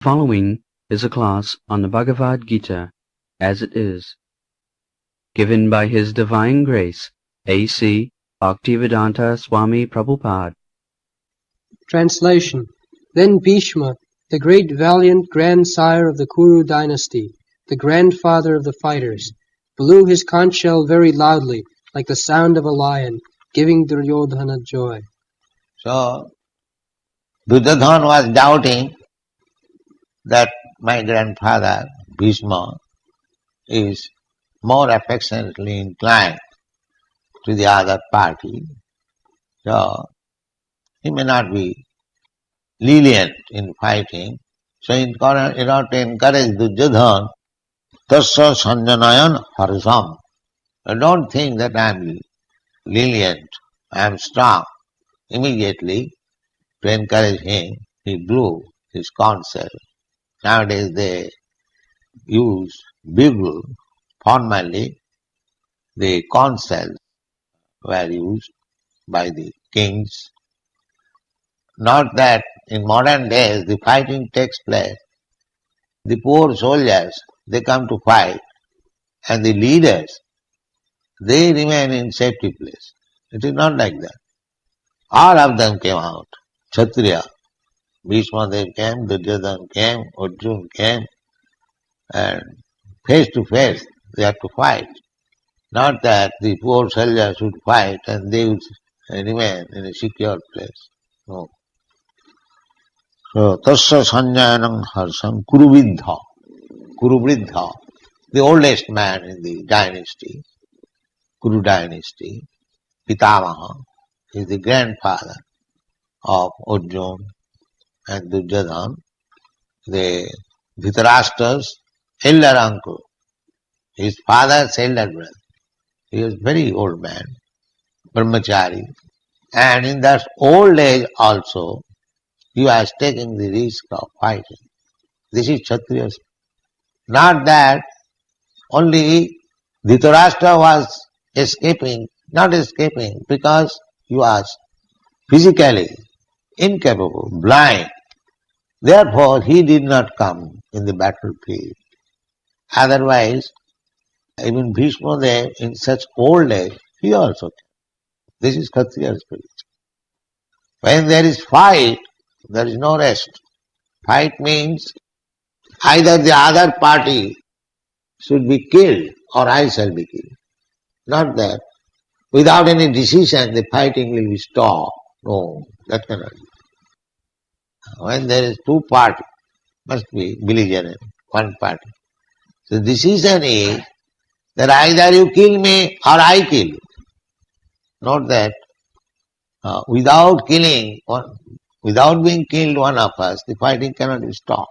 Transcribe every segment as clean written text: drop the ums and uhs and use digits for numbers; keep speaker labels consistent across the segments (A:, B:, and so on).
A: Following is a class on the Bhagavad Gita as it is, given by His Divine Grace, A.C. Bhaktivedanta Swami Prabhupada.
B: Translation. Then Bhishma, the great valiant grandsire of the Kuru dynasty, the grandfather of the fighters, blew his conch shell very loudly, like the sound of a lion, giving Duryodhana joy.
C: So, Duryodhana was doubting that my grandfather, Bhishma, is more affectionately inclined to the other party. So, he may not be lenient in fighting. So, in order to encourage Duryodhana, tasya sanjanayan harsam. I don't think that I am lenient, I am strong. Immediately, to encourage him, he blew his conch shell. Nowadays they use bugle. Formerly, the conch shells were used by the kings. Not that in modern days the fighting takes place. The poor soldiers, they come to fight, and the leaders, they remain in safety place. It is not like that. All of them came out. Kshatriya, Bhishma Dev came, Duryodhana came, Arjuna came, and face to face they have to fight. Not that the poor soldiers should fight and they would remain in a secure place. No. So, tasya sanjayanam harsam Kuruvidha, Kuruvridha, the oldest man in the dynasty, Kuru dynasty, Pitamaha, is the grandfather of Arjuna and Duryodhana, the Dhritarashtra's elder uncle, his father's elder brother. He was very old man, brahmachari, and in that old age also, he was taking the risk of fighting. This is Kshatriya. Not that only Dhritarashtra was not escaping because he was physically incapable, blind. Therefore, he did not come in the battlefield. Otherwise, even Bhishma Dev, in such old age, he also came. This is Kshatriya spirit. When there is fight, there is no rest. Fight means either the other party should be killed or I shall be killed. Not that without any decision the fighting will be stopped. No, that cannot be. When there is two parties, must be belligerent, one party. So the decision is that either you kill me or I kill you. Not that without being killed one of us, the fighting cannot be stopped.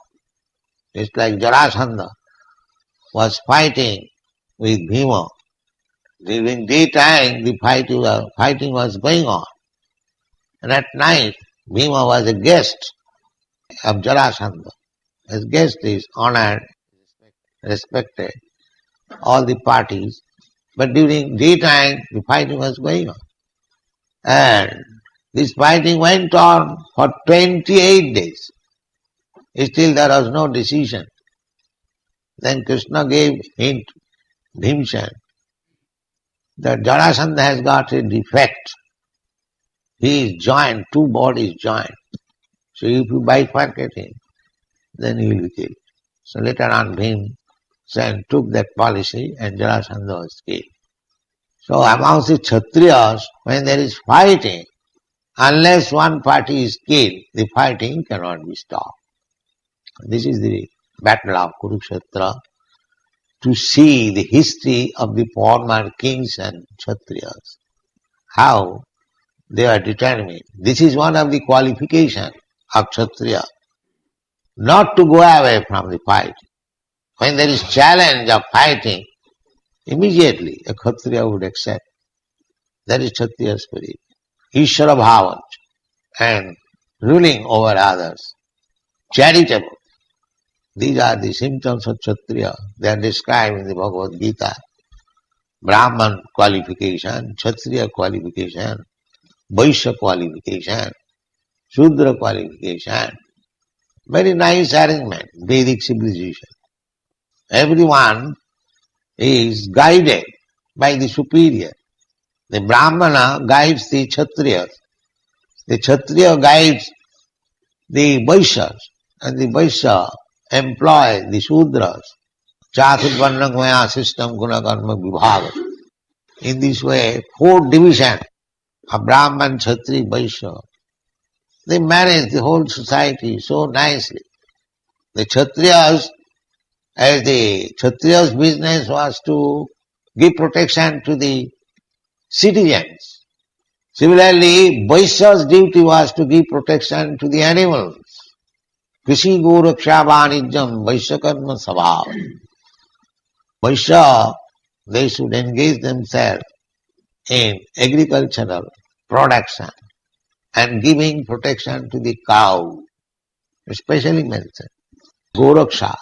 C: It's like Jarasandha was fighting with Bhima. During daytime, the fighting was going on. And at night, Bhima was a guest of Jarasandha. As guest is honored, respected, all the parties. But during daytime, the fighting was going on. And this fighting went on for 28 days. Still there was no decision. Then Krishna gave hint, Bhimsen, that Jarasandha has got a defect. He is joined, two bodies joined. So if you bifurcate him, then he will be killed. So later on Bhimsen took that policy and Jarasandha was killed. So amongst the Kshatriyas, when there is fighting, unless one party is killed, the fighting cannot be stopped. This is the battle of Kurukshetra, to see the history of the former kings and Kshatriyas, how they are determined. This is one of the qualifications of Kshatriya, not to go away from the fight. When there is challenge of fighting, immediately a Kshatriya would accept. That is Kshatriya spirit. Ishvara bhavan and ruling over others. Charitable. These are the symptoms of Kshatriya. They are described in the Bhagavad Gita. Brahman qualification, Kshatriya qualification, Vaishya qualification, Shudra qualification, Very nice arrangement, Vedic civilization. Everyone is guided by the superior. The Brahmana guides the Kshatriyas. The Kshatriya guides the Vaishyas. And the Vaishya employ the Shudras. Chaturvarnamaya system gunakarma vibhaga. In this way, four divisions of Brahman, Kshatri, Vaishya. They manage the whole society so nicely. The Kshatriyas, as the Kshatriya's business was to give protection to the citizens. Similarly, Vaishya's duty was to give protection to the animals. Krishi Goraksha Vanijam Vaishya Karma Sabhava. Vaishya, they should engage themselves in agricultural production and giving protection to the cow, especially mentioned. Goraksha.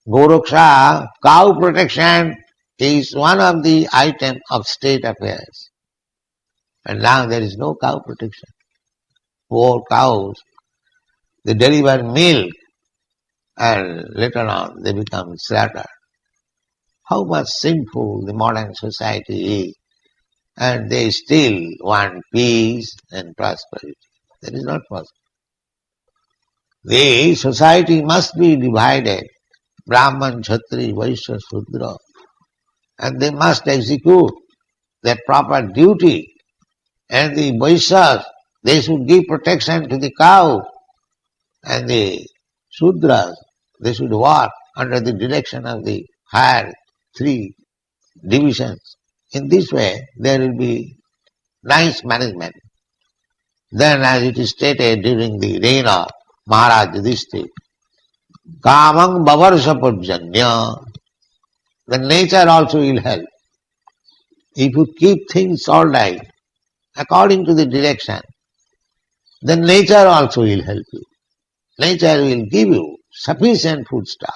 C: Goraksha, cow protection is one of the items of state affairs. And now there is no cow protection. Poor cows, they deliver milk and later on they become slaughtered. How much sinful the modern society is, and they still want peace and prosperity. That is not possible. The society must be divided, Brahman, Kshatri, Vaishya, Shudra, and they must execute their proper duty. And the Vaishyas, they should give protection to the cow, and the Shudras, they should work under the direction of the higher three divisions. In this way, there will be nice management. Then, as it is stated during the reign of Maharaj Yudhishthira, Kamang Bavarsha Purjanya, the nature also will help. If you keep things all right, according to the direction, then nature also will help you. Nature will give you sufficient foodstuff.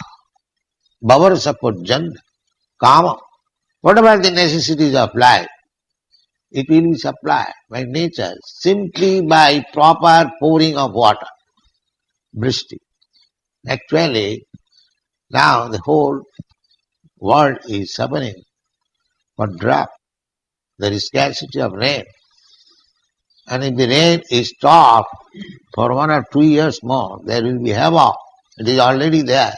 C: Bavarsha Purjanya, Kama, whatever the necessities of life, it will be supplied by nature simply by proper pouring of water, vrishti. Actually, now the whole world is suffering for drought. There is scarcity of rain. And if the rain is stopped for 1 or 2 years more, there will be havoc. It is already there,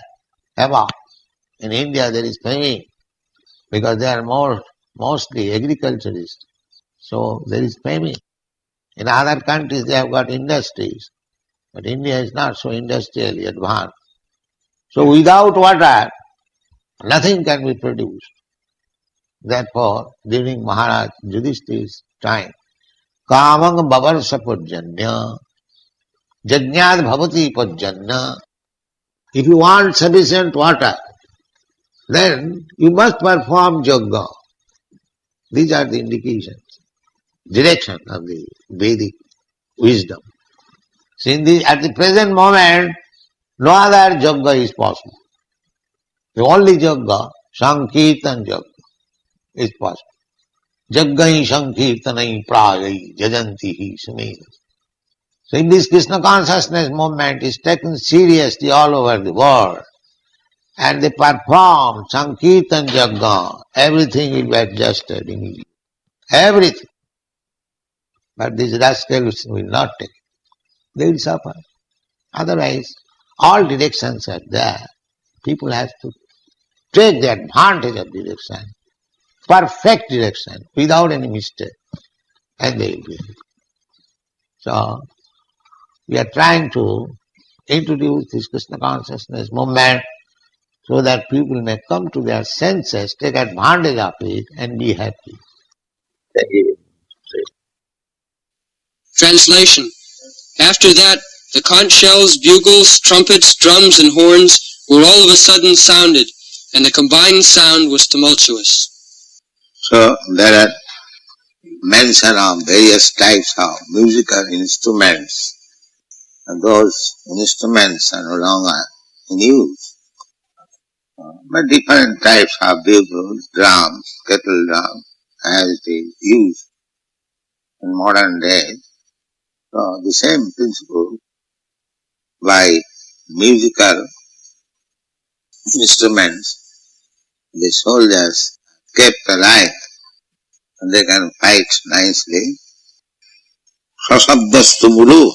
C: havoc. In India there is famine because they are mostly agriculturists. So there is famine. In other countries they have got industries, but India is not so industrially advanced. So without water, nothing can be produced. Therefore, during Maharaj Yudhishthira's time, Kamang Bavarsha Purjanya, Jajnad Bhavati Purjanya. If you want sufficient water, then you must perform yoga. These are the indications, direction of the Vedic wisdom. So at the present moment, no other yoga is possible. The only yoga, Sankirtan yoga, is possible. Jaggai Sankirtanai Prayai Jajantihi Sumena. So if this Krishna consciousness movement is taken seriously all over the world, and they perform Sankirtan Yagga, everything will be adjusted immediately. Everything. But these rascals will not take it. They will suffer. Otherwise, all directions are there. People have to take the advantage of direction, perfect direction, without any mistake, and they will be happy. So, we are trying to introduce this Krishna consciousness movement so that people may come to their senses, take advantage of it, and be happy. Thank you.
B: Translation. After that, the conch shells, bugles, trumpets, drums, and horns were all of a sudden sounded, and the combined sound was tumultuous.
C: So there are mention of various types of musical instruments, and those instruments are no longer in use. But different types of bugles, drums, kettle drums, as it is used in modern days. So the same principle by musical instruments the soldiers kept alive and they can fight nicely. Sasabdastu mulu.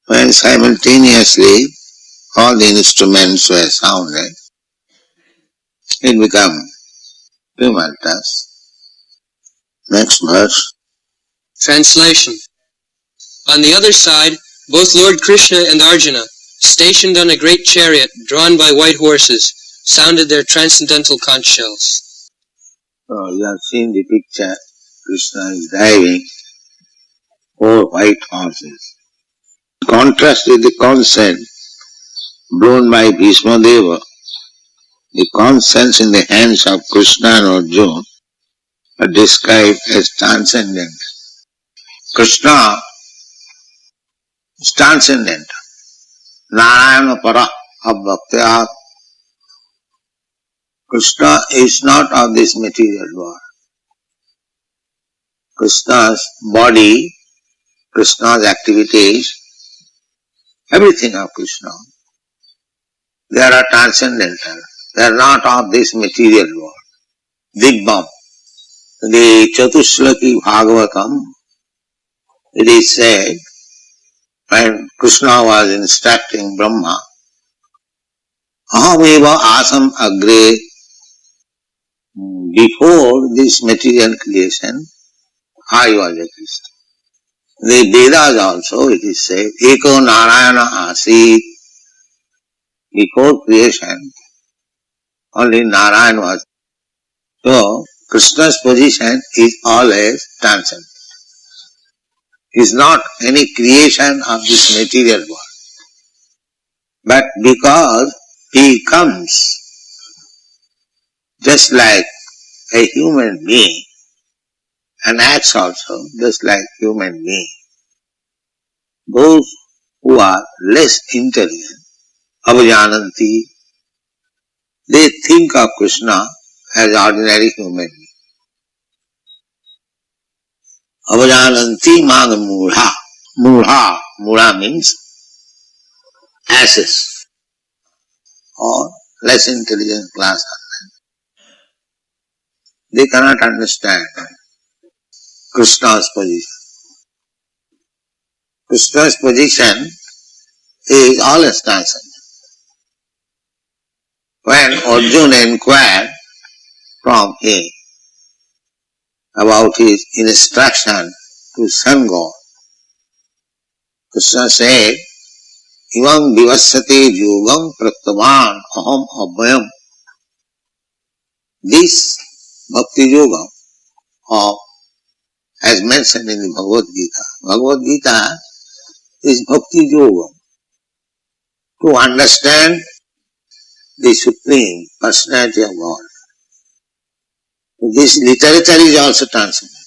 C: When simultaneously all the instruments were sounded, it became tumultuous. Next verse.
B: Translation. On the other side, both Lord Krishna and Arjuna, stationed on a great chariot drawn by white horses, sounded their transcendental conch shells.
C: So you have seen the picture. Krishna is driving 4 white horses. Contrast with the consent blown by Bhishma Deva, the consents in the hands of Krishna and Arjuna are described as transcendent. Krishna is transcendent. Narayana para abhaktya. Krishna is not of this material world. Krishna's body, Krishna's activities, everything of Krishna, they are transcendental. They are not of this material world. Digbam. The Chatushlaki Bhagavatam, it is said, when Krishna was instructing Brahma, Ahameva asam agre, before this material creation, I was a Krishna. The Vedas also, it is said, Eko Narayana Asi, before creation, only Narayan was. So, Krishna's position is always transcendent. He is not any creation of this material world. But because he comes just like a human being and acts also just like human being, those who are less intelligent, avajananti, they think of Krishna as ordinary human being. Avajananti man mudha. Mudha. Mudha means asses or less intelligent class. They cannot understand Krishna's position. Krishna's position is always transcendent. When Arjuna inquired from him about his instruction to sun god, Krishna said, Ivam vivassate yogam praktavan aham abhayam. This bhakti yoga of, as mentioned in the Bhagavad Gita. Bhagavad Gita is bhakti yoga. To understand the Supreme Personality of God. This literature is also transcendent.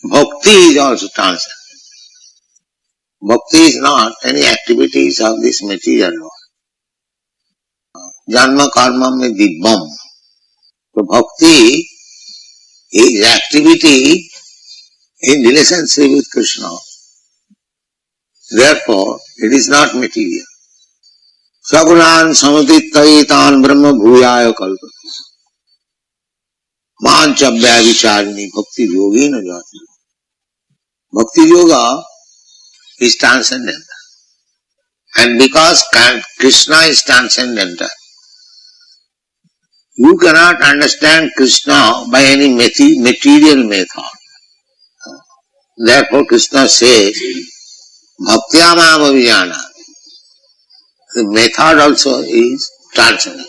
C: Bhakti is also transcendent. Bhakti is not any activities of this material world. Janma karma mein dibbam. So bhakti is activity in relationship with Krishna. Therefore, it is not material. Sagunan samatittayitan brahma bhuyaya kalpati. Manchabhya vicharini bhakti yogi na jati. Bhakti yoga is transcendental. And because Krishna is transcendental, you cannot understand Krishna by any material method. Therefore Krishna says, Bhaktyamam avijana. The method also is transcendental,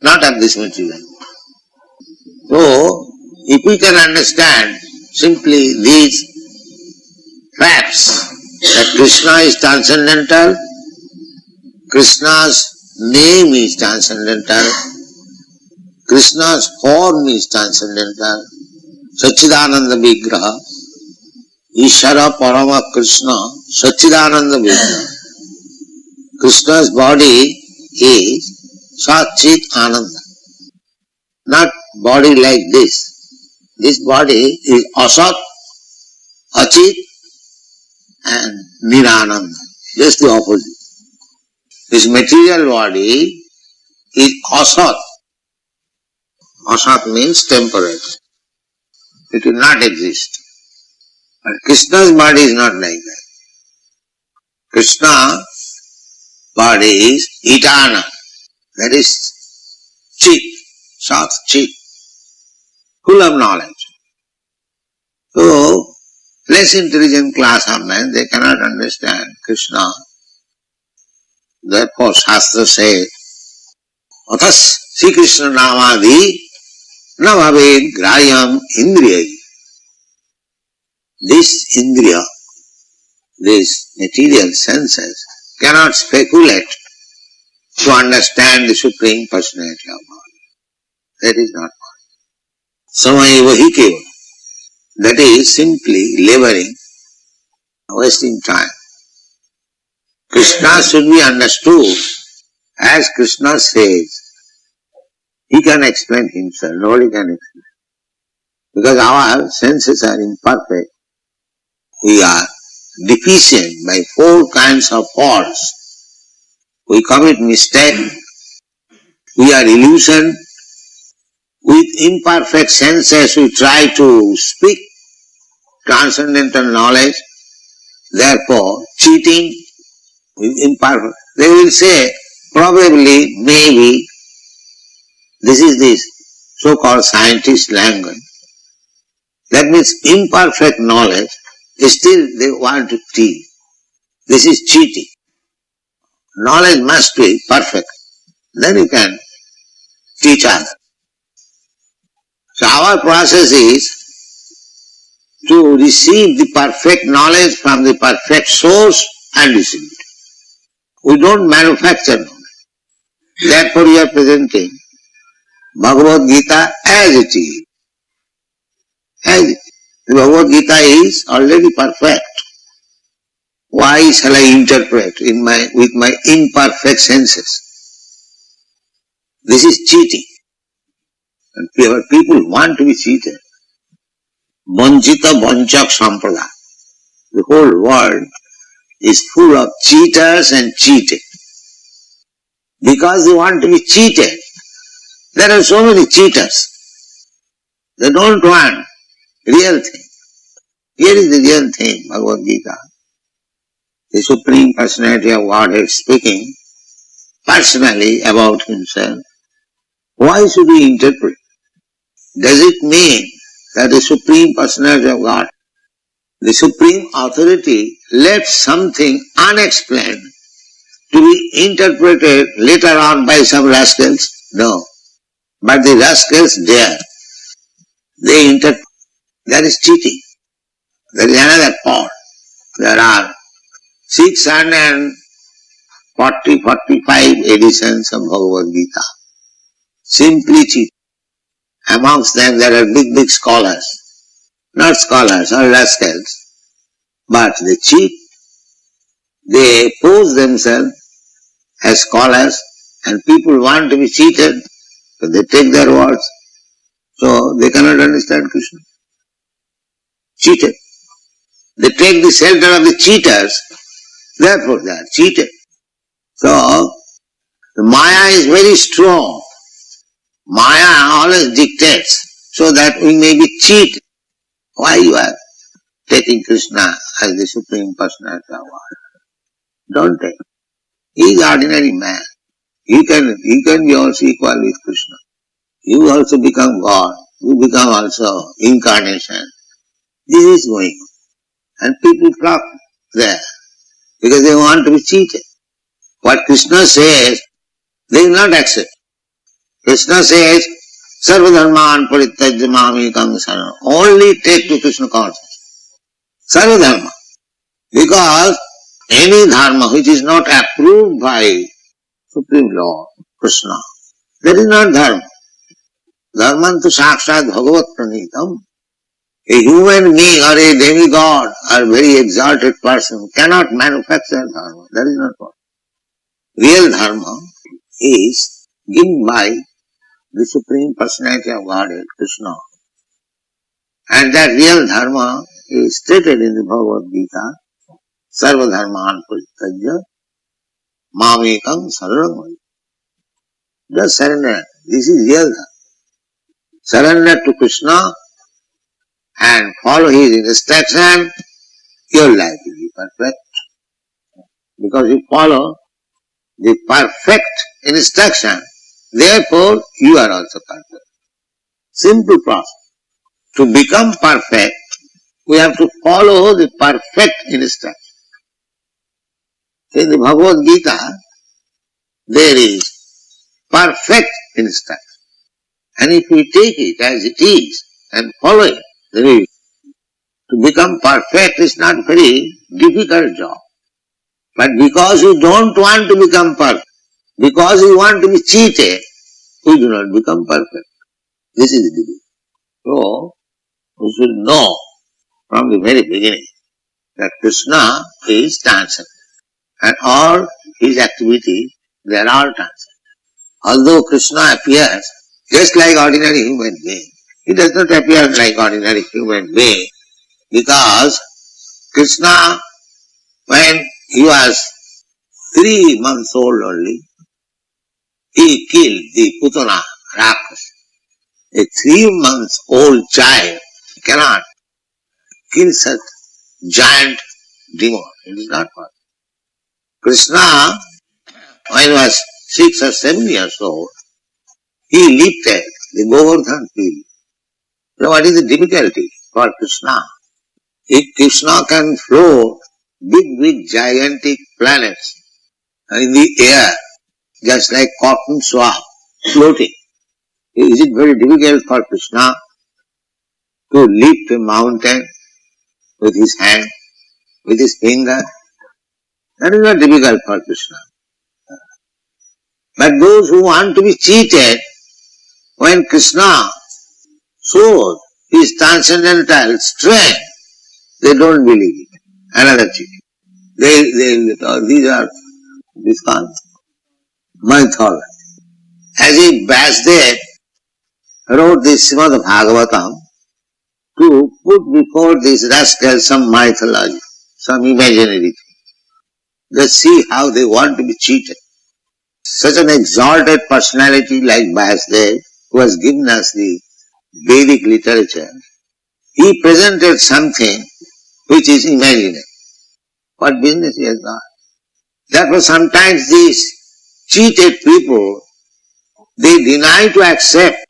C: not of this material. So, if we can understand simply these facts, that Krishna is transcendental, Krishna's name is transcendental, Krishna's form is transcendental, Sachidananda Vigraha, Ishara Parama Krishna, Sachidananda Vigraha. Krishna's body is Satchit Ananda, not body like this. This body is Asat, Achit and Nirananda, just the opposite. This material body is asat. Asat means temporary. It will not exist. But Krishna's body is not like that. Krishna's body is eternal. That is Chit, Sat Chit, full of knowledge. So, less intelligent class of men, they cannot understand Krishna. Therefore, Shastra says, Athas Sri Krishna Namadi na bhave grayam indriya. This indriya, these material senses, cannot speculate to understand the Supreme Personality of God. That is not possible. Samayeva hi kevala. That is simply laboring, wasting time. Krishna should be understood as Krishna says. He can explain himself, nobody can explain. Because our senses are imperfect. We are deficient by 4 kinds of faults. We commit mistake. We are illusioned. With imperfect senses we try to speak transcendental knowledge. Therefore, cheating with imperfect. They will say, probably, maybe, this is this so-called scientist language. That means imperfect knowledge, still they want to teach. This is cheating. Knowledge must be perfect. Then you can teach others. So our process is to receive the perfect knowledge from the perfect source and receive it. We don't manufacture knowledge. Therefore we are presenting Bhagavad Gita as it is. As it is. The Bhagavad Gita is already perfect. Why shall I interpret with my imperfect senses? This is cheating. And people want to be cheated. Vanchita vanchak sampradaya. The whole world is full of cheaters and cheated. Because they want to be cheated. There are so many cheaters. They don't want real thing. Here is the real thing, Bhagavad Gita. The Supreme Personality of Godhead speaking personally about himself. Why should we interpret? Does it mean that the Supreme Personality of God, the Supreme Authority, left something unexplained to be interpreted later on by some rascals? No. But the rascals dare. They interpret. That is cheating. There is another part. There are 45 editions of Bhagavad Gita. Simply cheat. Amongst them there are big scholars. Not scholars or rascals. But they cheat. They pose themselves as scholars and people want to be cheated. So they take their words. So they cannot understand Krishna. Cheated. They take the shelter of the cheaters. Therefore they are cheated. So the Maya is very strong. Maya always dictates so that we may be cheated. Why you are taking Krishna as the Supreme Personality of God? Don't take. He is ordinary man. You can be also equal with Krishna. You also become God. You become also incarnation. This is going on. And people flock there because they want to be cheated. What Krishna says, they will not accept. Krishna says, Sarva dharman parityajya mamekam saranam. Only take to Krishna consciousness. Sarva dharma. Because any dharma which is not approved by Supreme Lord, Krishna, that is not dharma. Dharman tu sakshat bhagavat pranitam. A human being or a demigod or very exalted person cannot manufacture dharma. That is not possible. Real dharma is given by the Supreme Personality of Godhead, Krishna. And that real dharma is stated in the Bhagavad Gita, Sarva Dharman Parityajya Mamekam saranam. Just surrender. This is real. Surrender to Krishna and follow his instruction, your life will be perfect. Because you follow the perfect instruction, therefore you are also perfect. Simple process. To become perfect, we have to follow the perfect instruction. In the Bhagavad Gita, there is perfect instruction. And if we take it as it is and follow it, then to become perfect is not very difficult job. But because you don't want to become perfect, because you want to be cheated, we do not become perfect. This is the difficulty. So, we should know from the very beginning that Krishna is transcendent. And all his activities, they are all transcendent. Although Krishna appears just like ordinary human being, he does not appear like ordinary human being because Krishna, when he was 3 months old only, he killed the Putana Rakas. A 3 months old child cannot kill such giant demon. It is not possible. Krishna, when he was 6 or 7 years old, he lifted the Govardhan field. So what is the difficulty for Krishna? If Krishna can float big gigantic planets in the air, just like cotton swab floating, is it very difficult for Krishna to lift a mountain with his hand, with his finger? That is not difficult for Krishna. But those who want to be cheated, when Krishna shows his transcendental strength, they don't believe it. Another cheating. These are called mythology. As if Vasudev wrote this Srimad Bhagavatam to put before these rascals some mythology, some imaginary thing. Let's see how they want to be cheated. Such an exalted personality like Vasudev, who has given us the Vedic literature, he presented something which is imaginary. What business he has got? Therefore sometimes these cheated people, they deny to accept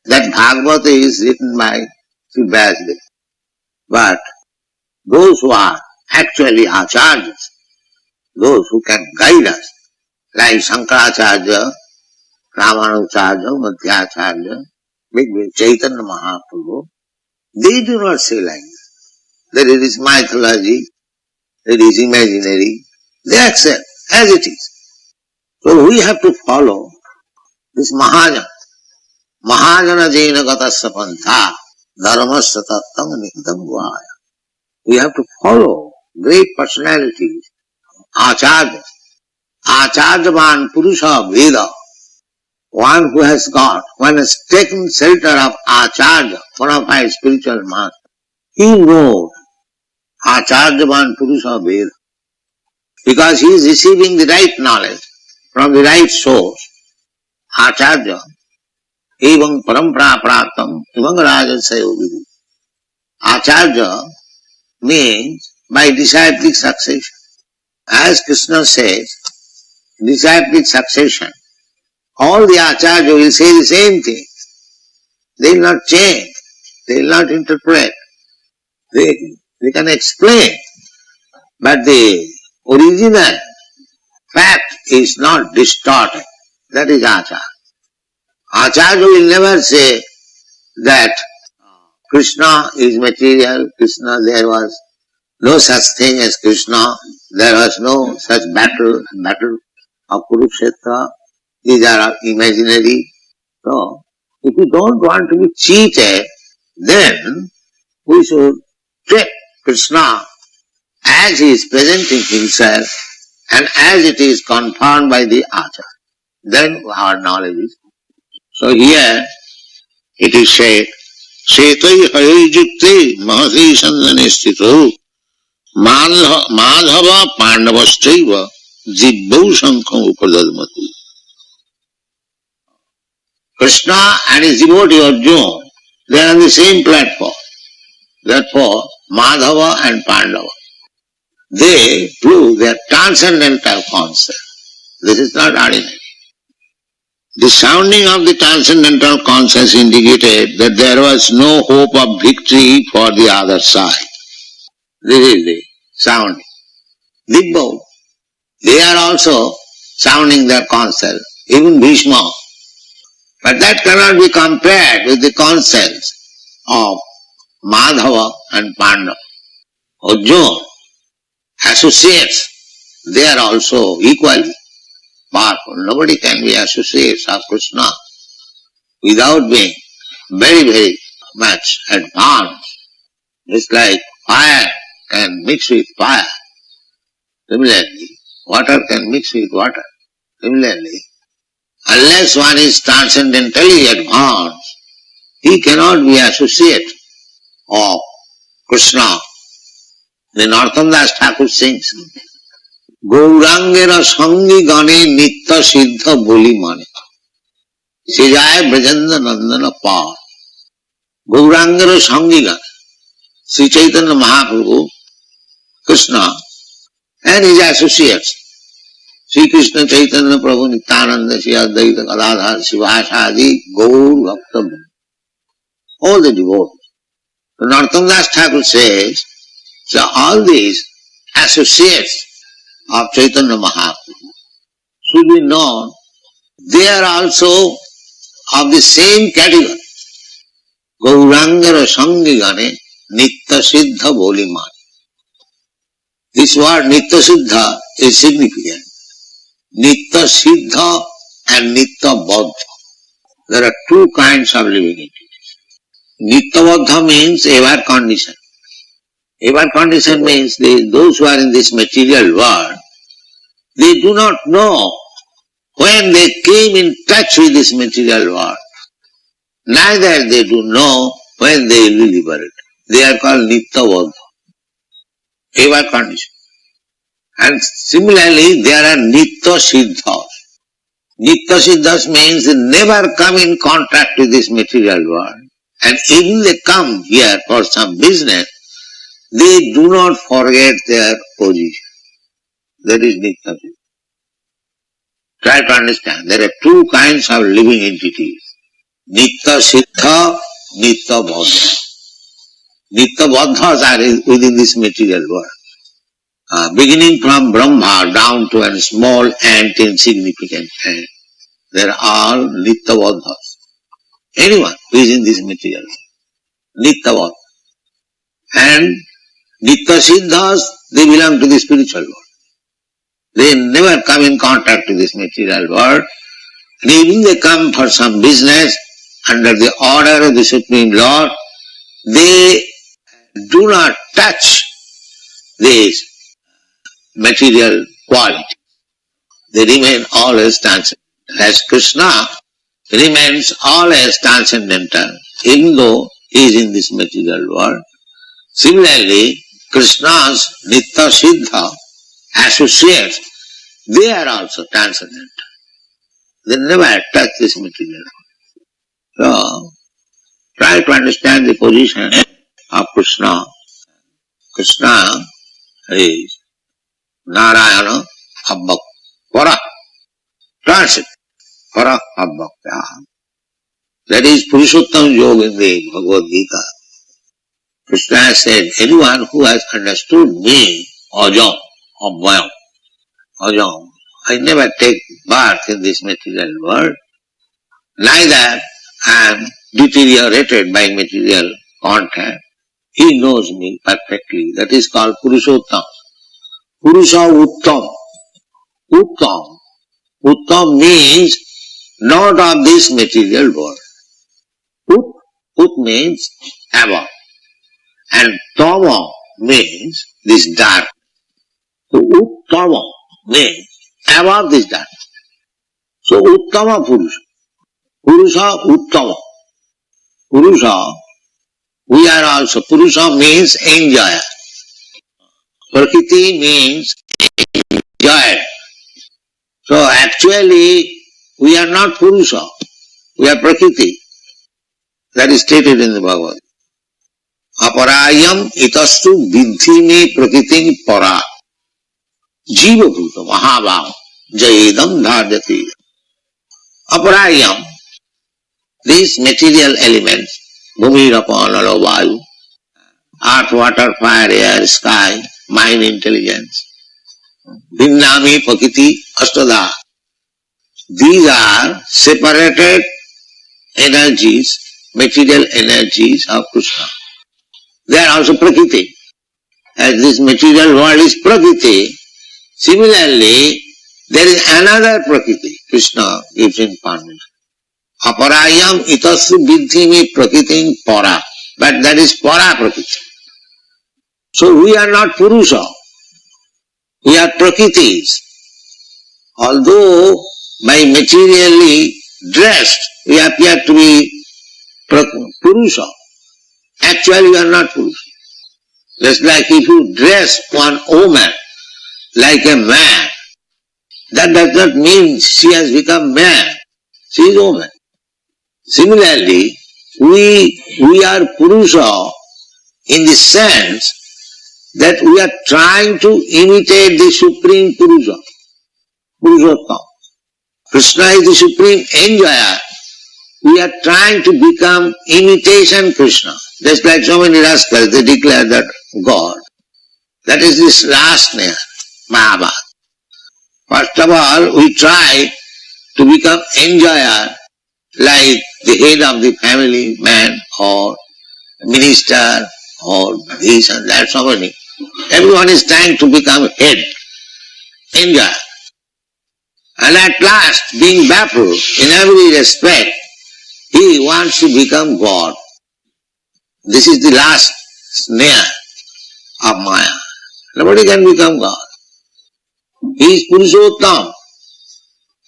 C: that Bhagavad is written by Sri Vasudev. But those who are actually acharyas, those who can guide us, like Shankaracharya, Ramanujacharya, Madhyacharya, big Chaitanya Mahaprabhu, they do not say like this. That it is mythology, it is imaginary. They accept as it is. So we have to follow this Mahajana. Mahajana Jaina Gatasya Pantha Dharmasya Tattam Nihitam Guhaya. We have to follow great personalities, Acharyas. Acharyavan Purusha Veda. One who has taken shelter of Acharya, one of my spiritual masters. He knows Acharyavan Purusha Veda. Because he is receiving the right knowledge from the right source. Acharya, evam parampara praptam, evam rajasayo vidhi. Acharya means by disciplic succession. As Krishna says, disciplic succession. All the Acharya will say the same thing. They will not change. They will not interpret. They can explain. But the original fact is not distorted. That is Acharya. Acharya will never say that Krishna is material, Krishna, there was no such thing as Krishna, there was no such battle of Kurukshetra, these are imaginary. So, if we don't want to be cheated, then we should take Krishna as he is presenting himself and as it is confirmed by the Acharya. Then our knowledge is. So here it is said, Setai Hayajukte Mahasi Sandhane Sthito Madhava Pandavastraiva Jibbau Sankham Upadadmati. Krishna and his devotee Arjuna, they are on the same platform. Therefore, Madhava and Pandava, they prove their transcendental concept. This is not ordinary. The sounding of the transcendental conscience indicated that there was no hope of victory for the other side. This is the sounding. Dibbau, they are also sounding their concept, even Bhishma. But that cannot be compared with the concepts of Madhava and Pandava. Arjuna, associates, they are also equally powerful. Nobody can be associates of Krishna without being very much advanced. It's like fire can mix with fire. Similarly, water can mix with water. Similarly, unless one is transcendentally advanced, he cannot be associate of Krishna. The Narottam Das Thakur sings, Gaurangera Sangi Gane Nitya Siddha Boli Mane Sejaya Brajanda Nandana Pa. Gaurangera Sangi Gane, Sri Chaitanya Mahaprabhu, Krishna, and his associates, Sri Krishna Chaitanya Prabhu Nityananda Sri Advaita Gadadhar Sivasadi Gaur Bhakta, all the devotees. So Narottam Das Thakur says, so all these associates of Chaitanya Mahaprabhu should be known, they are also of the same category. Gaurangara Sangi Gane Nitya Siddha Boliman. This word Nitya Siddha is significant. Nitya Siddha and Nitya Baddha. There are two kinds of living entities. Nitya Baddha means ever condition. Ever condition means those who are in this material world, they do not know when they came in touch with this material world. Neither they do know when they will be liberated. They are called Nitya Baddha. Ever condition. And similarly, there are Nitya Siddhas. Nitya Siddhas means they never come in contact with this material world. And even they come here for some business, they do not forget their position. That is Nitya Siddha. Try to understand. There are two kinds of living entities. Nitya Siddha, Nitya Baddha. Nitya Baddhas are within this material world. Beginning from Brahma down to a small ant, insignificant ant. They are all Nitya Baddhas. Anyone who is in this material world. Nitya Baddha. And Nitya Siddhas, they belong to the spiritual world. They never come in contact with this material world. And even they come for some business under the order of the Supreme Lord, they do not touch this material quality. They remain always transcendental. As Krishna remains always transcendental, even though he is in this material world. Similarly, Krishna's Nitya Siddha associates, they are also transcendental. They never touch this material world. So, try to understand the position of Krishna. Krishna is Narayana Abbhakta. Para. Transit. Para Abbhakta. That is Purushottam Yoga in the Bhagavad Gita. Krishna said, anyone who has understood me, Ajam, Abhayam, Ajam, I never take birth in this material world, neither I am deteriorated by material contact. He knows me perfectly. That is called Purushottam. Purusha Uttam. Uttam. Uttam means not of this material world. Ut means above. And Tama means this dark. So Uttama means above this dark. So Uttama Purusha. Purusha Uttama. Purusha, we are also, Purusha means enjoyer. Prakriti means enjoyer. So actually, we are not Purusha, we are Prakriti. That is stated in the Bhagavad. Aparayam itastu vidhi me prakritim para. Jiva bhuta mahabhav jayedam dharjati. Aparayam, these material elements, bhumi, rapon, alo, vayu, earth, water, fire, air, sky, mind, intelligence, Vinnami Pakiti Astada. These are separated energies, material energies of Krishna. They are also Prakriti. As this material world is Prakriti, similarly, there is another Prakriti. Krishna gives information. Aparayam itasu vidhimi prakritim para. But that is para Prakriti. So we are not Purusha. We are Prakritis. Although by materially dressed we appear to be Purusha, actually we are not Purusha. Just like if you dress one woman like a man, that does not mean she has become man. She is woman. Similarly, we are Purusha in the sense that we are trying to imitate the Supreme Purusha, Purushottam. Krishna is the supreme enjoyer. We are trying to become imitation Krishna. Just like so many rascals, they declare that God. That is this last name, Bhagavad. First of all, we try to become enjoyer like the head of the family man or minister or this and that, so many. Everyone is trying to become head, enjoyer. And at last, being baffled in every respect, he wants to become God. This is the last snare of Maya. Nobody can become God. He is Purushottam.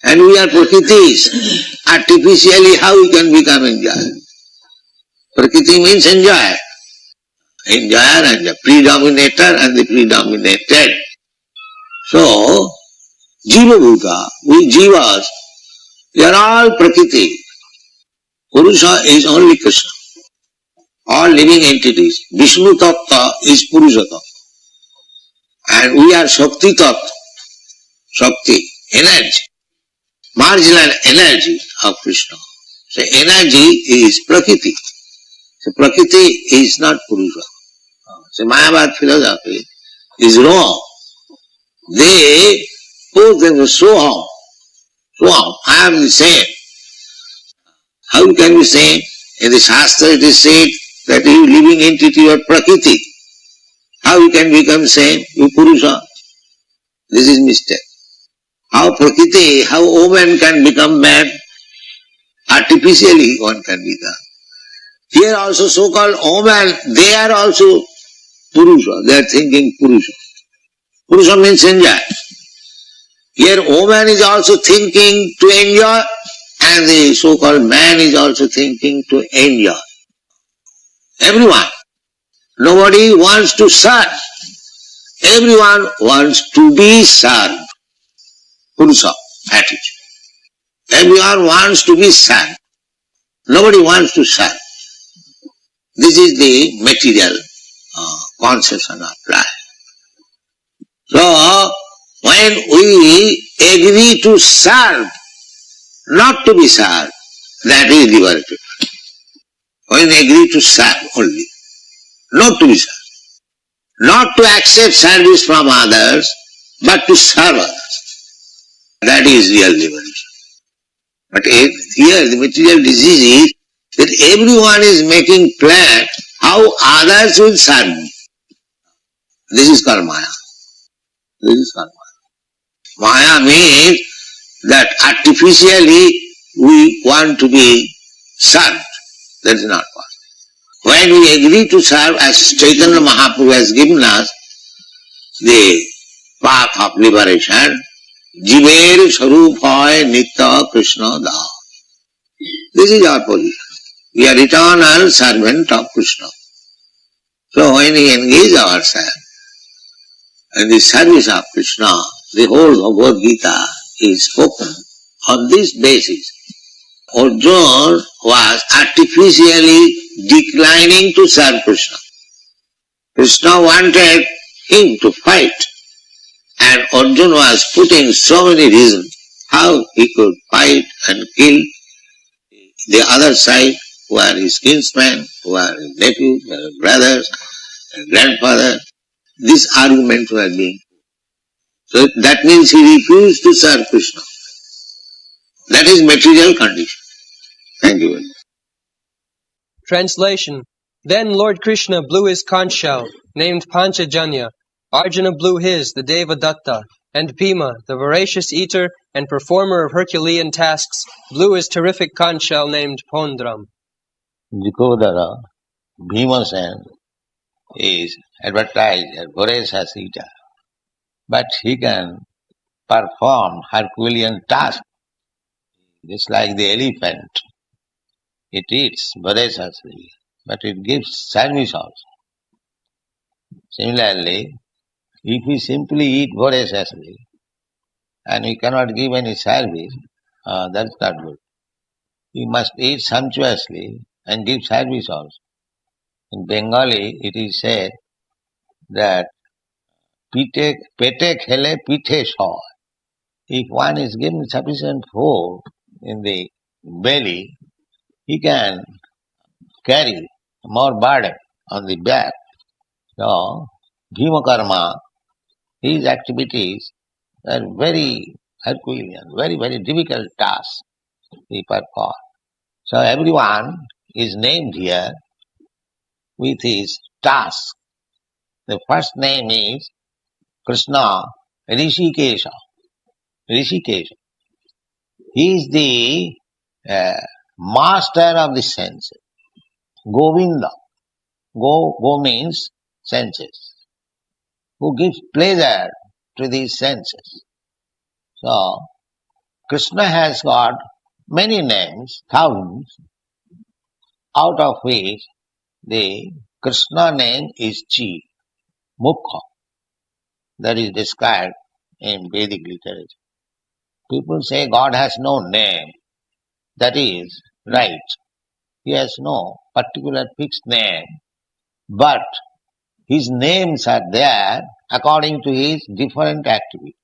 C: And we are Prakritis. Artificially, how we can become enjoyer? Prakriti means enjoyer. Enjoyer and the predominator and the predominated. So, Jiva Bhuta, we Jivas, we are all Prakriti. Purusha is only Krishna. All living entities. Vishnu Tattva is Purusha Tattva. And we are Shakti Tattva. Shakti, energy. Marginal energy of Krishna. So energy is Prakriti. So Prakriti is not Purusha. So Mayavad philosophy is wrong. They put them Soham. Soham, I am the same. How can we say? In the Shastra it is said that you living entity or Prakriti. How you can become same? You Purusha. This is mistake. How Prakriti, how woman can become man? Artificially one can become. Here also so-called woman, they are also Purusha. They are thinking Purusha. Purusha means enjoy. Here woman is also thinking to enjoy and the so-called man is also thinking to enjoy. Everyone. Nobody wants to serve. Everyone wants to be served. Purusha attitude. Everyone wants to be served. Nobody wants to serve. This is the material conception of life. So, when we agree to serve, not to be served, that is liberated. When we agree to serve only, not to be served. Not to accept service from others, but to serve others. That is real liberation. But here the material disease is that everyone is making plan how others will serve me. This is called Maya. This is called Maya. Maya means that artificially we want to be served. That is not possible. When we agree to serve, as Chaitanya Mahaprabhu has given us the path of liberation, Jiver Sarupaya Nitya Krishna Da. This is our position. We are eternal servant of Krishna. So when we engage ourselves in the service of Krishna, the whole Bhagavad Gita is spoken. On this basis, Arjuna was artificially declining to serve Krishna. Krishna wanted him to fight, and Arjuna was putting so many reasons how he could fight and kill the other side, who are his kinsmen, who are his nephews, who are his brothers, and grandfather. These arguments were being. So that means he refused to serve Krishna. That is material condition. Thank you very much.
B: Translation. Then Lord Krishna blew his conch shell, named Panchajanya. Arjuna blew his, the Devadatta, and Bhima, the voracious eater and performer of Herculean tasks, blew his terrific conch shell named Pondram.
C: Jikodara, Bhimasen is advertised as voracious eater, but he can perform Herculean tasks, just like the elephant. It eats voraciously, but it gives service also. Similarly, if we simply eat voraciously and we cannot give any service, that's not good. We must eat sumptuously and give service also. In Bengali, it is said that pete khele pite shaw. If one is given sufficient food in the belly, he can carry more burden on the back. So, Bhima Karma, his activities are very Herculean, very, very difficult tasks he performs. So everyone is named here with his task. The first name is Krishna Rishikesha. Rishikesha. He is the master of the senses. Govinda. Go means senses. Who gives pleasure to these senses. So, Krishna has got many names, thousands, out of which the Krishna name is Chi, Mukha, that is described in Vedic literature. People say God has no name. That is right. He has no particular fixed name, but his names are there according to his different activities.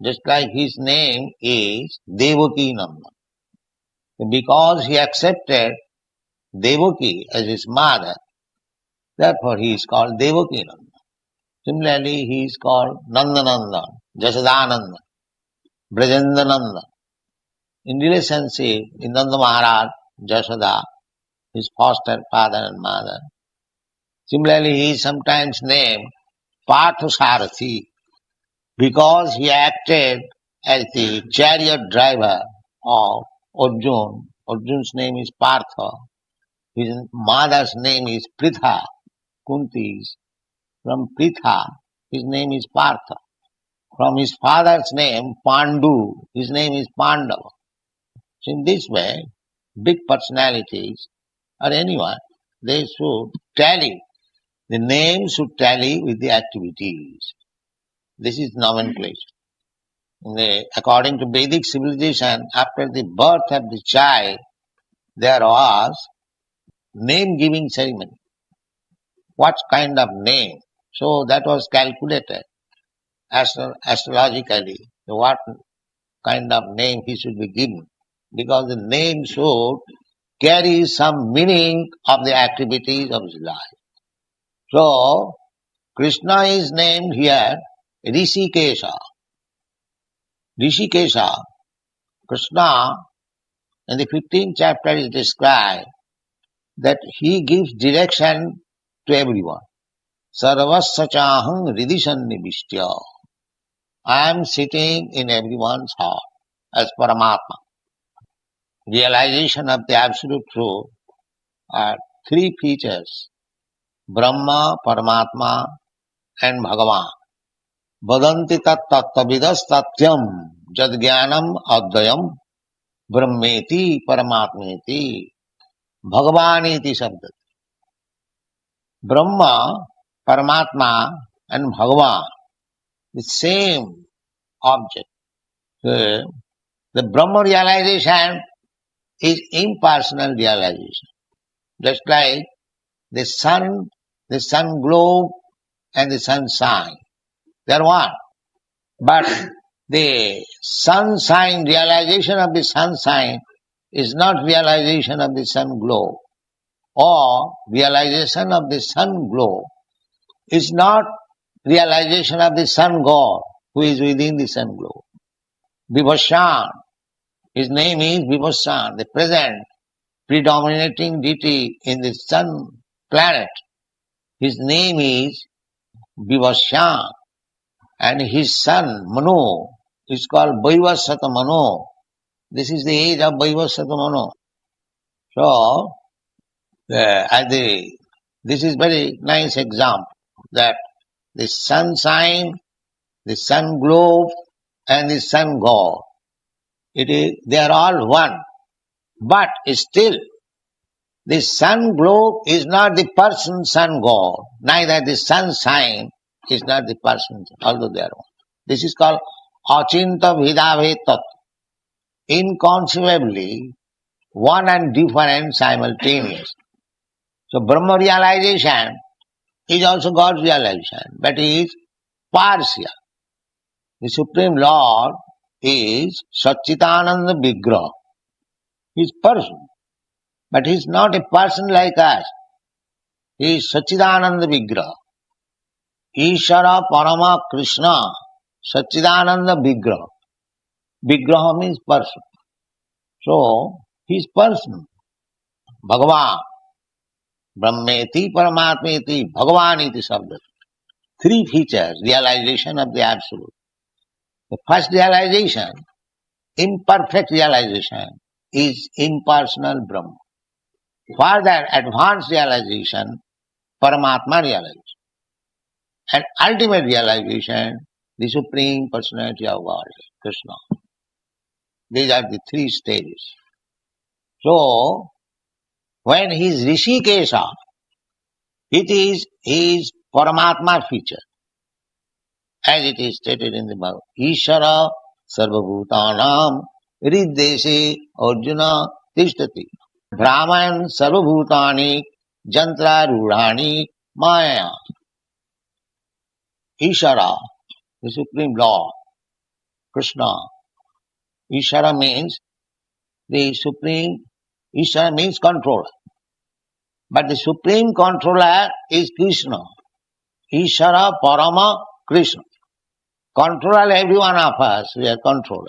C: Just like his name is Devaki Nanda. Because he accepted Devaki as his mother, therefore he is called Devaki Nanda. Similarly, he is called Nandananda, Jasadananda, Brajendananda. In relationship, in Nanda Maharaj, Jasada, his foster father and mother. Similarly, he is sometimes named Parthasarathi because he acted as the chariot driver of Arjuna. Arjuna's name is Partha. His mother's name is Pritha, Kunti's. From Pritha, his name is Partha. From his father's name, Pandu, his name is Pandava. So in this way, big personalities or anyone, they should tally. The name should tally with the activities. This is nomenclature. According to Vedic civilization, after the birth of the child, there was name-giving ceremony. What kind of name? So that was calculated astrologically, what kind of name he should be given. Because the name should carry some meaning of the activities of his life. So, Krishna is named here Rishikesha. Rishikesha, Krishna, in the 15th chapter is described that he gives direction to everyone. Sarvasya chaham ridisannivistya. I am sitting in everyone's heart as Paramatma. Realization of the absolute truth are three features: Brahma, Paramatma, and Bhagavan. Vadanti tat tattvavidas tatyam jad jnanam advayam brahmeti paramatmeti bhagavaniti sabdat. Brahma, Paramatma, and Bhagavan, the same object, The Brahma realization is impersonal realization. Just like the sun globe and the sunshine. They are one. But the sunshine, realization of the sunshine is not realization of the sun globe. Or realization of the sun globe is not realization of the sun god who is within the sun globe. Vibhashan, his name is Vibhashan, the present predominating deity in the sun planet. His name is Vibhashan, and his son Manu is called Vaivasata Manu. This is the age of Vaivasata Manu. So, this is very nice example that the sunshine, the sun globe, and the sun god, they are all one. But still, the sun globe is not the person sun god, neither the sunshine is not the person, although they are one. This is called Achinta Bhedabhe Tattva. Inconceivably, one and different simultaneous. So Brahma realization is also God's realization, but it is partial. The Supreme Lord is Satchitananda Vigraha. He is person, but he is not a person like us. He is Satchitananda Vigraha. Ishara Parama Krishna, Satchitananda Vigraha. Vigraha means person. So, he is person. Bhagavan, Brahmeti Paramatmeti, Bhagavan iti sabda. Three features, realization of the Absolute. The first realization, imperfect realization, is impersonal Brahma. Further advanced realization, Paramatma realization. And ultimate realization, the Supreme Personality of God, Krishna. These are the three stages. So, when he is Rishikesha, it is his Paramatma feature. As it is stated in the Bhagavad. Ishara sarvabhutanam riddeshe arjuna tishtati. Brahman sarvabhutani jantra rudhani maya. Ishara, the Supreme Lord, Krishna. Ishara means the Supreme, Ishara means controller. But the Supreme Controller is Krishna. Ishara Parama Krishna. Controller every one of us, we are controller.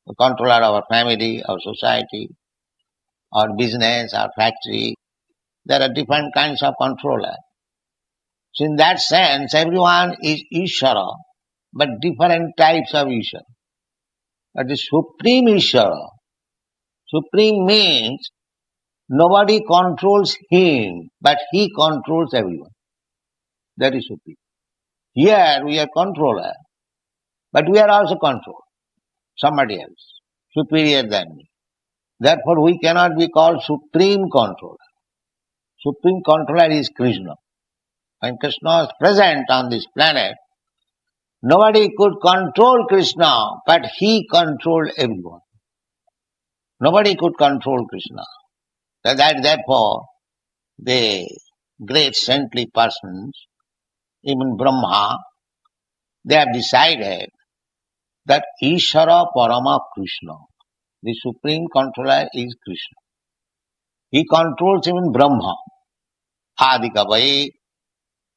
C: The controller of our family, our society, our business, our factory. There are different kinds of controller. So in that sense, everyone is Ishara, but different types of Ishara. But the Supreme Ishara, Supreme means nobody controls him, but he controls everyone. That is Supreme. Here we are controller, but we are also controlled. Somebody else, superior than me. Therefore we cannot be called Supreme Controller. Supreme Controller is Krishna. When Krishna is present on this planet, nobody could control Krishna, but he controlled everyone. Nobody could control Krishna. Therefore, the great saintly persons, even Brahma, they have decided that Ishara Parama Krishna, the Supreme Controller is Krishna. He controls even Brahma. Adikavai,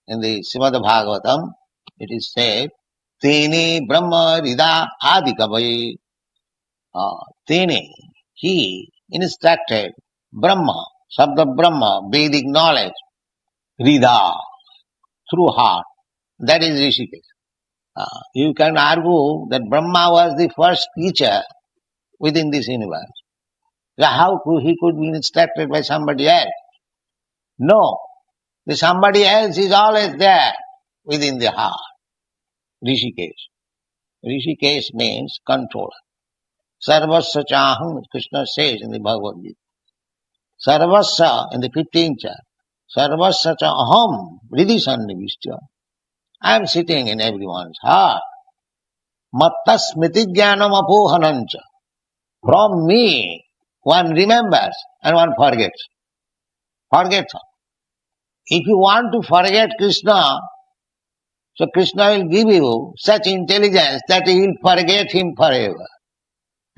C: in the Srimad Bhagavatam, it is said, Tene Brahma Rida Adikavai. Tene, he instructed Brahma, Sabda Brahma, Vedic knowledge, Rida, through heart. That is Rishikesh. You can argue that Brahma was the first teacher within this universe. So how he could be instructed by somebody else? No. The somebody else is always there within the heart. Rishikesh. Rishikesh means controller. Sarvasya chaham, Krishna says in the Bhagavad Gita. Sarvasya, in the 15th chapter. Sarvasya chaham, Riddhi Sannivishya. I am sitting in everyone's heart. Matta smriti jnanam apohanancha. From me, one remembers and one forgets. Forgets. If you want to forget Krishna, so Krishna will give you such intelligence that you will forget him forever.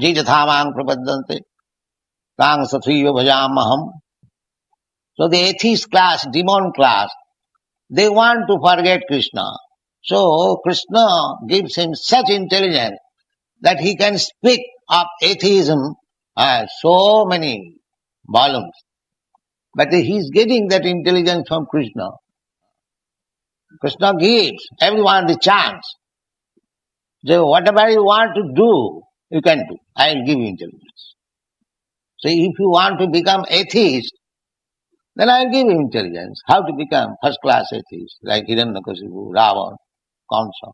C: Jijathamang prapadante, tang sathriya bhajamaham. So the atheist class, demon class, they want to forget Krishna. So Krishna gives him such intelligence that he can speak of atheism so many volumes. But he is getting that intelligence from Krishna. Krishna gives everyone the chance. So whatever you want to do, you can do. I will give you intelligence. So if you want to become atheist, then I will give you intelligence. How to become first class atheist, like Hiranyakasipu, Ravan, Kamsa.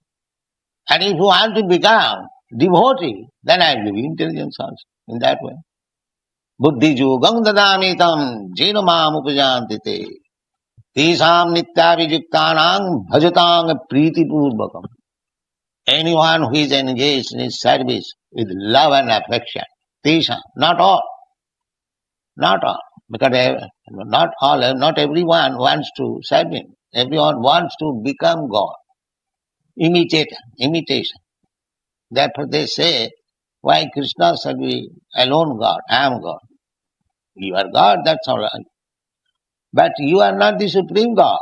C: And if you want to become devotee, then I will give you intelligence also in that way. Buddhi yogam dadamitam jena mam upajantite tesam nityavijuktanang bhajatang priti purvakam. Anyone who is engaged in his service with love and affection, tesam, not all, because not everyone wants to serve him. Everyone wants to become God. Imitation. Therefore they say, why Krishna shall be alone God? I am God. You are God, that's all right. But you are not the supreme God.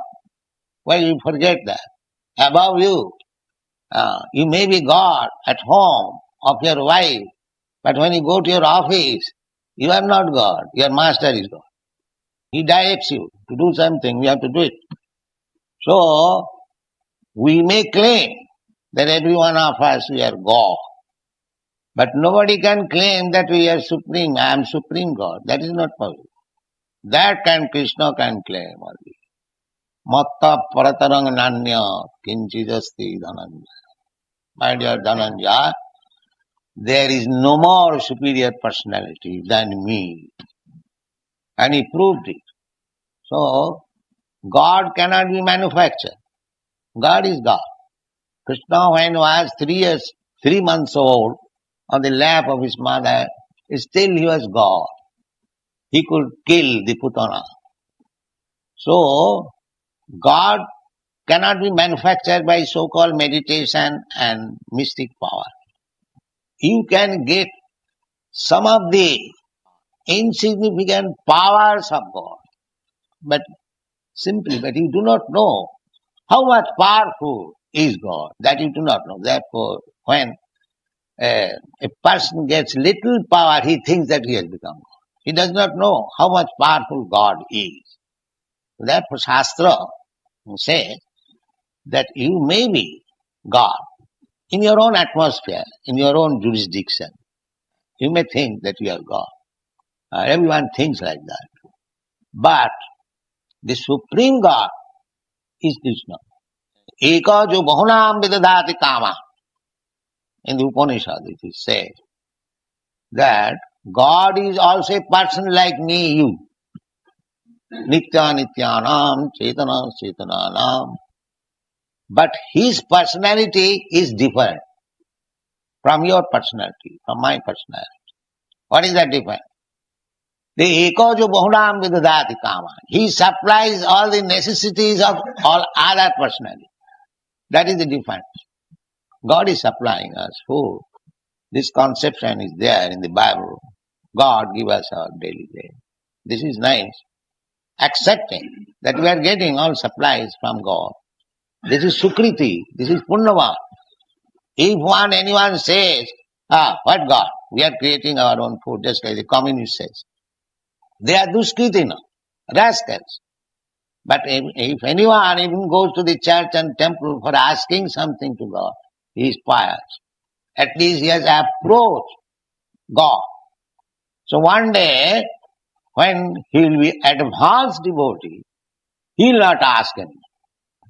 C: Why you forget that? Above you, you may be God at home of your wife, but when you go to your office, you are not God. Your master is God. He directs you to do something, we have to do it. So, we may claim that every one of us, we are God. But nobody can claim that we are supreme, I am supreme God. That is not possible. That Krishna can claim only. Matta paratarang nanya kinchidasti dhananja. My dear Dhananja, there is no more superior personality than me. And he proved it. So, God cannot be manufactured. God is God. Krishna, when he was 3 months old, on the lap of his mother, still he was God. He could kill the Putana. So, God cannot be manufactured by so-called meditation and mystic power. You can get some of the insignificant powers of God, but you do not know how much powerful is God, that you do not know. Therefore, when a person gets little power, he thinks that he has become God. He does not know how much powerful God is. Therefore, Shastra says that you may be God in your own atmosphere, in your own jurisdiction. You may think that you are God. Everyone thinks like that. But the Supreme God is Krishna. Eka jo bahunam vidadati kama. In the Upanishad it is said that God is also a person like me, you. Nitya nityanam, chetana chetananam. But his personality is different from your personality, from my personality. What is that difference? The eko jo bahunam vidadati kama. He supplies all the necessities of all other personalities. That is the difference. God is supplying us food. This conception is there in the Bible. God give us our daily bread. This is nice. Accepting that we are getting all supplies from God. This is Sukriti. This is Punnavan. If anyone says, what God? We are creating our own food, just like the communist says. They are Duskritina, rascals. But if anyone even goes to the church and temple for asking something to God, he is pious. At least he has approached God. So one day, when he will be advanced devotee, he will not ask anything.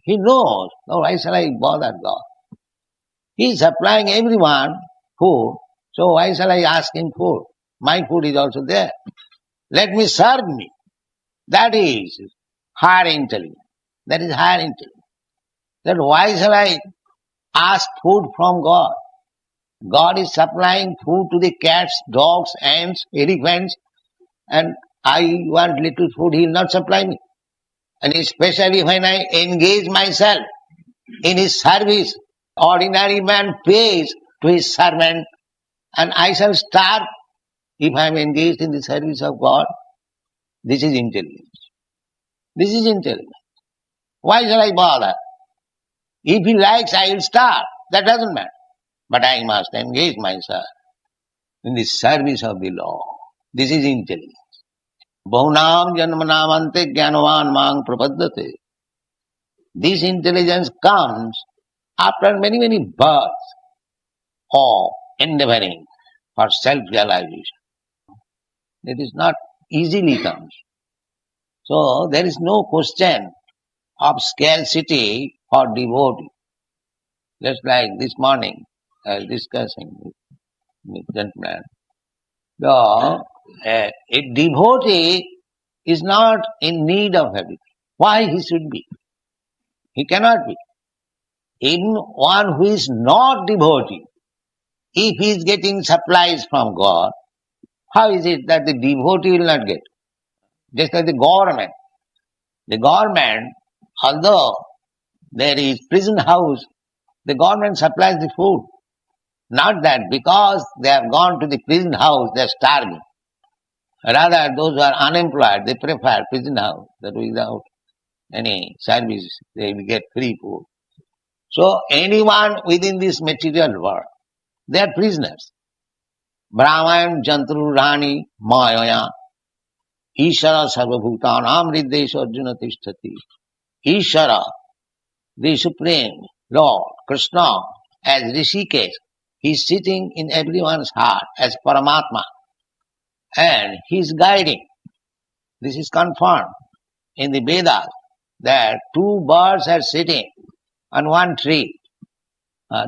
C: He knows, why shall I bother God? He is supplying everyone food, so why shall I ask him food? My food is also there. Let me serve me. That is higher intelligence. That is higher intelligence. Then why shall I ask food from God? God is supplying food to the cats, dogs, ants, elephants, and I want little food, He will not supply me. And especially when I engage myself in His service, ordinary man pays to his servant, and I shall starve if I am engaged in the service of God. This is intelligence. This is intelligence. Why shall I bother? If He likes, I will starve. That doesn't matter. But I must engage myself in the service of the Lord. This is intelligence. Bahunam janmanamante jnanavan mang prapaddate. This intelligence comes after many, many births of endeavoring for self-realization. It is not easily comes. So there is no question of scarcity for devotee. Just like this morning, I was discussing with gentleman. A devotee is not in need of everything. Why he should be? He cannot be. Even one who is not devotee, if he is getting supplies from God, how is it that the devotee will not get? Just like the government. The government, although there is prison house, the government supplies the food. Not that because they have gone to the prison house, they are starving. Rather, those who are unemployed, they prefer prison house, that without any service, they will get free food. So, anyone within this material world, they are prisoners. Brahman, Jantru, Rani, Mayaya, Ishara, Sarvabhutanam, Riddesha, Arjuna, Tishtati. Ishara, the Supreme Lord, Krishna, as Rishikesh, he is sitting in everyone's heart as Paramatma, and he is guiding. This is confirmed in the Vedas that two birds are sitting on one tree.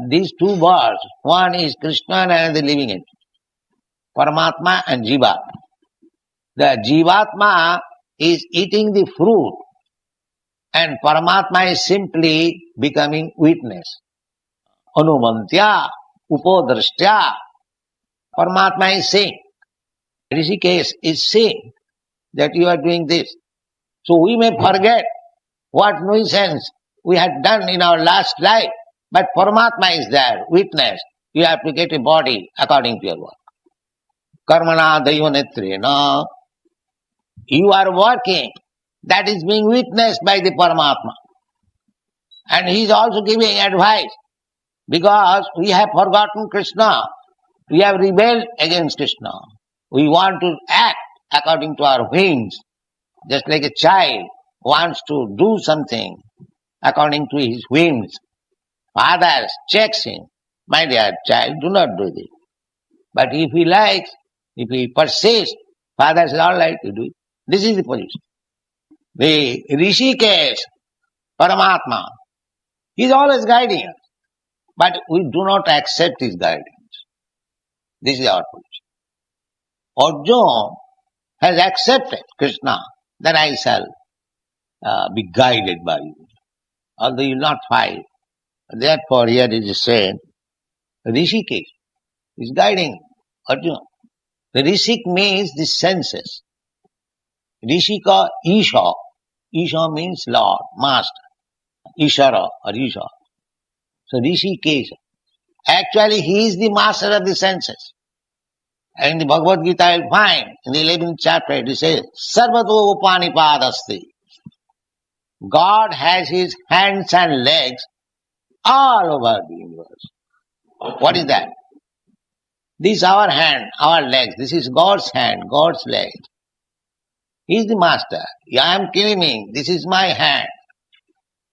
C: These two birds, one is Krishna and another living entity, Paramatma and Jivatma. The Jivatma is eating the fruit and Paramatma is simply becoming witness. Anumantya, upodrashtya. Paramatma is saying, Rishikesh is saying that you are doing this. So we may forget what nuisance we had done in our last life, but Paramatma is there, witness. You have to get a body according to your work. Karmana daivanetrena. You are working. That is being witnessed by the Paramatma. And he is also giving advice. Because we have forgotten Krishna. We have rebelled against Krishna. We want to act according to our whims. Just like a child wants to do something according to his whims. Father checks him. My dear child, do not do this. But if he likes, if he persists, father says, all right, you do it. This is the position. The Rishikesh, Paramatma, he is always guiding us. But we do not accept his guidance. This is our position. Arjuna has accepted Krishna, that I shall be guided by you. Although you will not fight. Therefore here it is said, Rishikesh is guiding Arjuna. The Rishik means the senses. Rishika, Isha. Isha means Lord, Master. Ishara or Isha. So Rishikesh. Actually he is the master of the senses. And in the Bhagavad Gita you will find, in the 11th chapter it says, Sarvato Upanipadasti. God has his hands and legs all over the universe. What is that? This is our hand, our legs. This is God's hand, God's leg. He is the master. I am claiming this is my hand.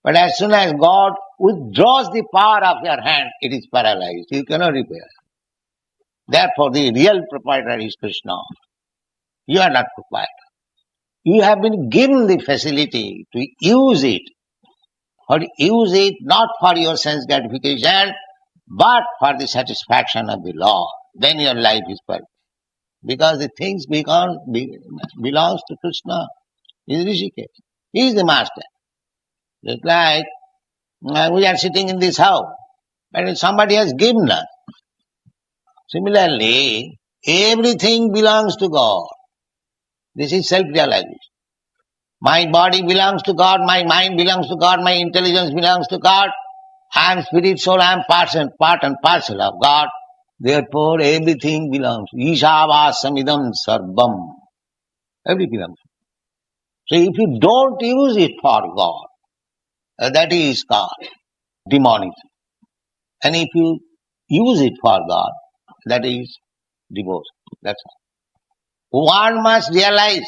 C: But as soon as God withdraws the power of your hand, it is paralyzed. You cannot repair. Therefore, the real proprietor is Krishna. You are not proprietor. You have been given the facility to use it. But use it not for your sense gratification, but for the satisfaction of the Lord. Then your life is perfect. Because the things belongs to Krishna. He is Rishikesh. He is the master. Just like we are sitting in this house, and somebody has given us. Similarly, everything belongs to God. This is self-realization. My body belongs to God, my mind belongs to God, my intelligence belongs to God. I am spirit, soul, I am part and parcel of God. Therefore, everything belongs. Ishavāsamidam sarvam. Everything belongs. So if you don't use it for God, that is called demonism. And if you use it for God, that is devotion. That's all. One must realize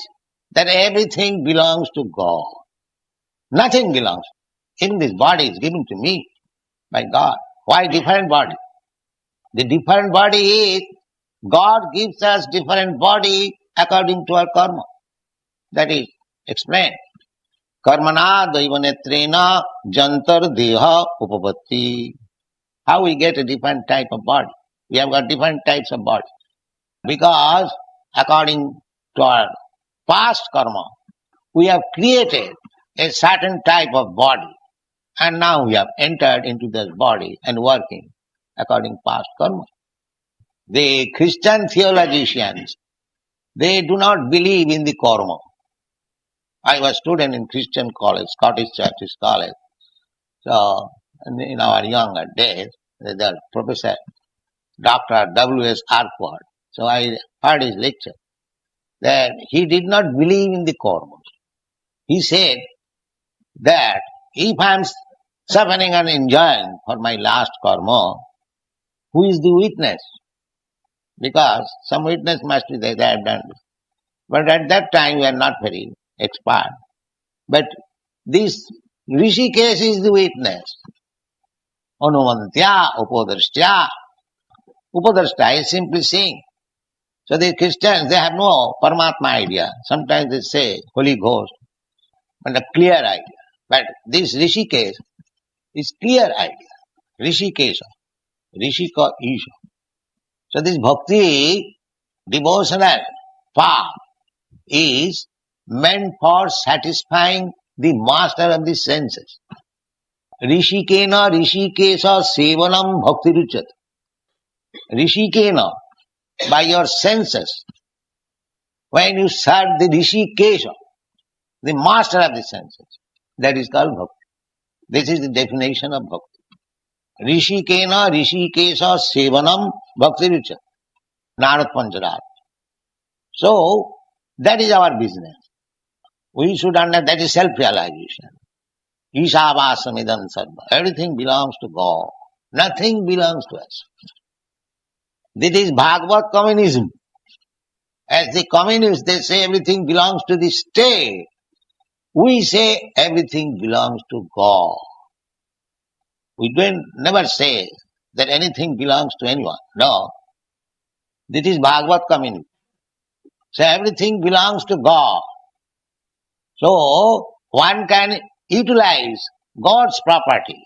C: that everything belongs to God. Nothing belongs. Even this body is given to me by God. Why different body? The different body is, God gives us different body according to our karma. That is explained. Karmana daivanetrena jantar deha upapatti. How we get a different type of body? We have got different types of body. Because according to our past karma, we have created a certain type of body. And now we have entered into this body and working according to past karma. The Christian theologians, they do not believe in the karma. I was a student in Christian college, Scottish Churches College. So, in our younger days, the professor, Dr. W.S. Arkward, so I heard his lecture, that he did not believe in the karma. He said that if I am suffering and enjoying for my last karma, who is the witness? Because some witness must be there, they have done this. But at that time we are not very expert. But this Rishikesh is the witness. Anumantya, upadrashtya. Upadrashta is simply seeing. So the Christians, they have no Paramatma idea. Sometimes they say Holy Ghost, but a clear idea. But this Rishikesh is clear idea. Rishikesha, Rishika Isha. So this bhakti, devotional path, is meant for satisfying the master of the senses. Rishikena Rishikesha Sevanam Bhakti Ruchat. Rishikena, by your senses, when you serve the Rishikesha, the master of the senses, that is called Bhakti. This is the definition of Bhakti. Rishikena Rishikesha Sevanam Bhakti Ruchat. Narad Pancharat. So, that is our business. We should understand that is self-realization. Ishavāsamidam sarva. Everything belongs to God. Nothing belongs to us. This is Bhagavad communism. As the communists, they say everything belongs to the state. We say everything belongs to God. We never say that anything belongs to anyone. No. This is Bhagavad communism. So everything belongs to God. So one can utilize God's property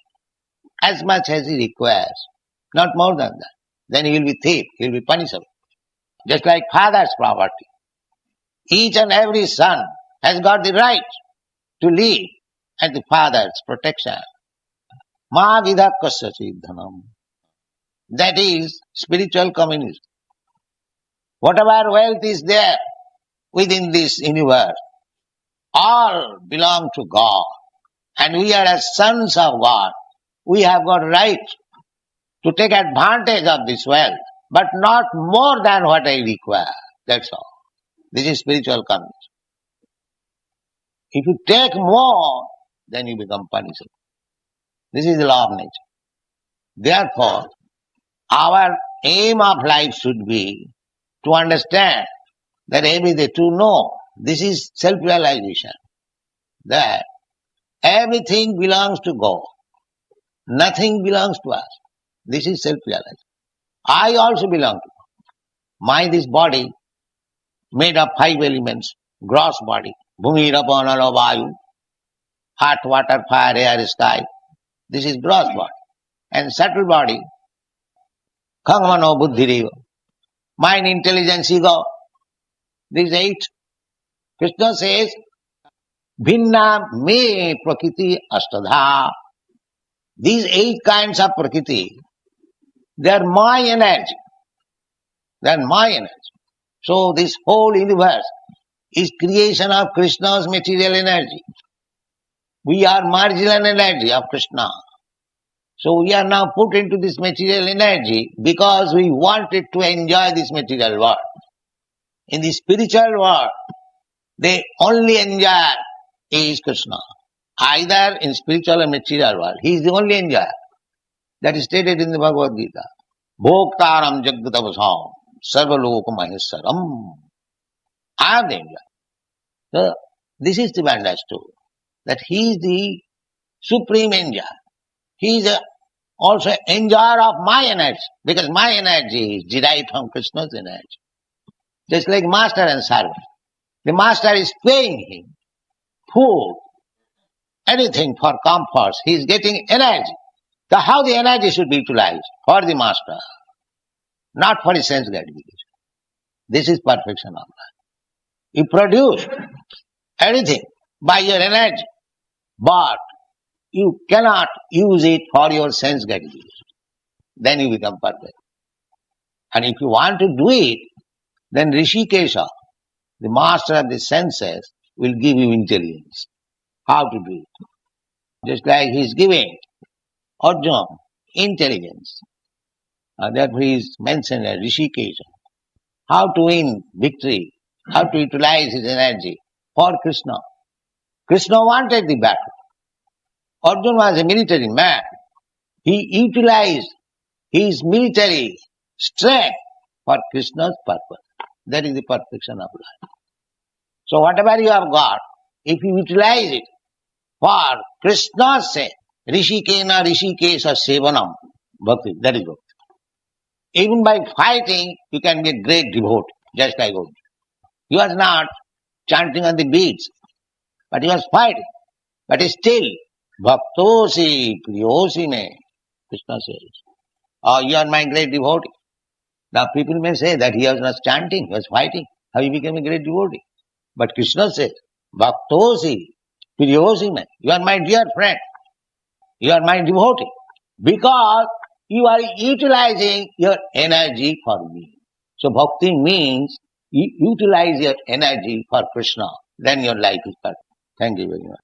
C: as much as he requires, not more than that. Then he will be thief, he will be punishable. Just like father's property. Each and every son has got the right to live at the father's protection. Ma vidhakkasya siddhanam. That is spiritual communism. Whatever wealth is there within this universe, all belong to God. And we are as sons of God. We have got right to take advantage of this wealth, but not more than what I require. That's all. This is spiritual communism. If you take more, then you become punishable. This is the law of nature. Therefore, our aim of life should be to understand that everything, to know, this is self-realization, that everything belongs to God. Nothing belongs to us. This is self-realization. I also belong to God. This body, made of 5 elements, gross body, bhumi, rapa, nala, vayu, heart, water, fire, air, sky. This is gross body. And subtle body, khamano, buddhi, deva. Mind, intelligence, ego. These 8. Krishna says, bhinna me prakriti ashtadha. These 8 kinds of prakriti, they are my energy. than my energy. So this whole universe is creation of Krishna's material energy. We are marginal energy of Krishna. So we are now put into this material energy because we wanted to enjoy this material world. In the spiritual world, they only enjoy is Krishna. Either in spiritual or material world, he is the only enjoyer. That is stated in the Bhagavad Gita. Bhoktaram jagdatavasam sarvaloka maheswaram. I am the enjoyer. So this is to be understood, that he is the supreme enjoyer. He is also enjoyer of my energy, because my energy is derived from Krishna's energy. Just like master and servant. The master is paying him food, anything for comforts. He is getting energy. So how the energy should be utilized? For the master, not for his sense gratification. This is perfection of life. You produce anything by your energy, but you cannot use it for your sense gratification. Then you become perfect. And if you want to do it, then Rishikesha, the master of the senses, will give you intelligence. How to do it. Just like he is giving Arjuna intelligence. Therefore he is mentioned as Rishikesha. How to win victory, how to utilize his energy for Krishna. Krishna wanted the battle. Arjuna was a military man. He utilized his military strength for Krishna's purpose. That is the perfection of life. So whatever you have got, if you utilize it for Krishna's sake, Rishikena Rishikesha Sevanam, Bhakti, that is Bhakti. Even by fighting, you can be a great devotee, just like Arjuna. He was not chanting on the beats, but he was fighting. But still, Bhaktosi Priyosi me, Krishna says, oh, you are my great devotee. Now people may say that he was not chanting, he was fighting. How he became a great devotee? But Krishna says, Bhaktosi Priyosi me, you are my dear friend. You are my devotee. Because you are utilizing your energy for me. So bhakti means you utilize your energy for Krishna. Then your life is perfect. Thank you very much.